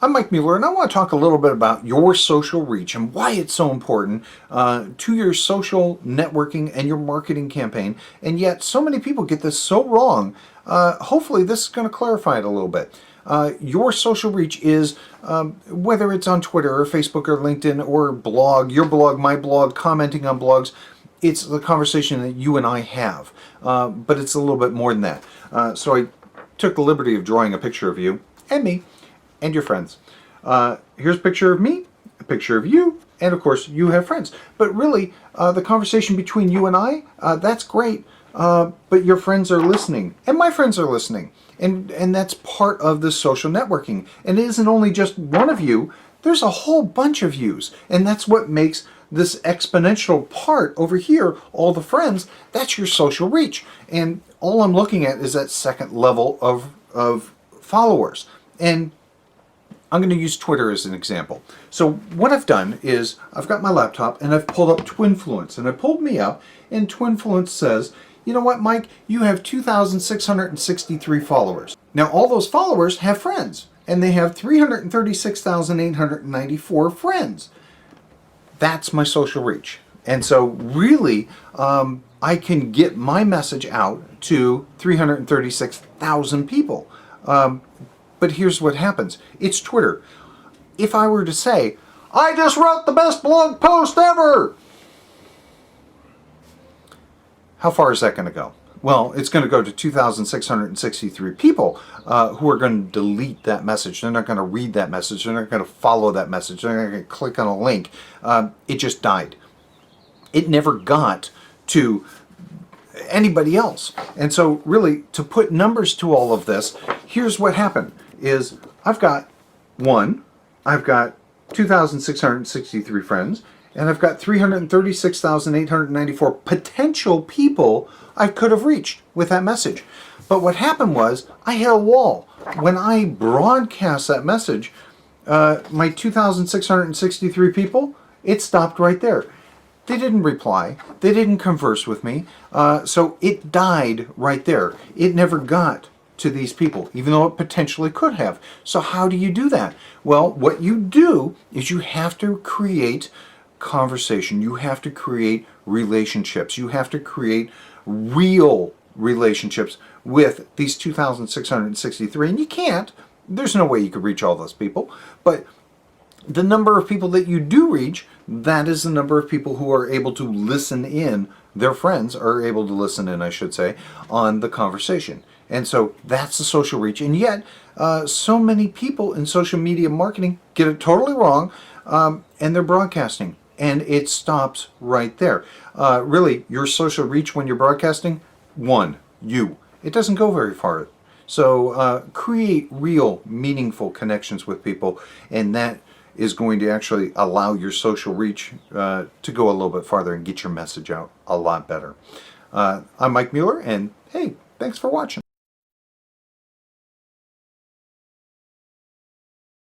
I'm Mike Mueller, and I want to talk a little bit about your social reach and why it's so important to your social networking and your marketing campaign. And yet, so many people get this so wrong. Hopefully, this is going to clarify it a little bit. Your social reach is, whether it's on Twitter or Facebook or LinkedIn or blog, your blog, my blog, commenting on blogs, it's the conversation that you and I have. But it's a little bit more than that. So I took the liberty of drawing a picture of you and me and your friends. Here's a picture of me, a picture of you, and of course you have friends. But really, the conversation between you and I, that's great, but your friends are listening, and my friends are listening. And that's part of the social networking. And it isn't only just one of you, there's a whole bunch of yous. And that's what makes this exponential part over here, all the friends, that's your social reach. And all I'm looking at is that second level of followers. And I'm going to use Twitter as an example. So what I've done is I've got my laptop and I've pulled up Twinfluence, and I pulled me up, and Twinfluence says, you know what, Mike, you have 2,663 followers. Now all those followers have friends, and they have 336,894 friends. That's my social reach. And so really, I can get my message out to 336,000 people. But here's what happens. It's Twitter. If I were to say, I just wrote the best blog post ever, how far is that going to go? Well, it's going to go to 2,663 people who are going to delete that message. They're not going to read that message. They're not going to follow that message. They're not going to click on a link. It just died. It never got to anybody else. And so really, to put numbers to all of this, here's what happened is I've got 2,663 friends, and I've got 336,894 potential people I could have reached with that message. But what happened was I hit a wall. When I broadcast that message, my 2,663 people, it stopped right there. They didn't reply. They didn't converse with me. So it died right there. It never got to these people, even though it potentially could have. So how do you do that? Well, what you do is you have to create conversation. You have to create relationships. You have to create real relationships with these 2,663. And you can't. There's no way you could reach all those people. But the number of people that you do reach, that is the number of people who are able to listen in. Their friends are able to listen in, I should say, on the conversation. And so that's the social reach. And yet, so many people in social media marketing get it totally wrong, and they're broadcasting. And it stops right there. Really, your social reach when you're broadcasting, you. It doesn't go very far. So create real, meaningful connections with people, and that is going to actually allow your social reach to go a little bit farther and get your message out a lot better. I'm Mike Mueller, and hey, thanks for watching.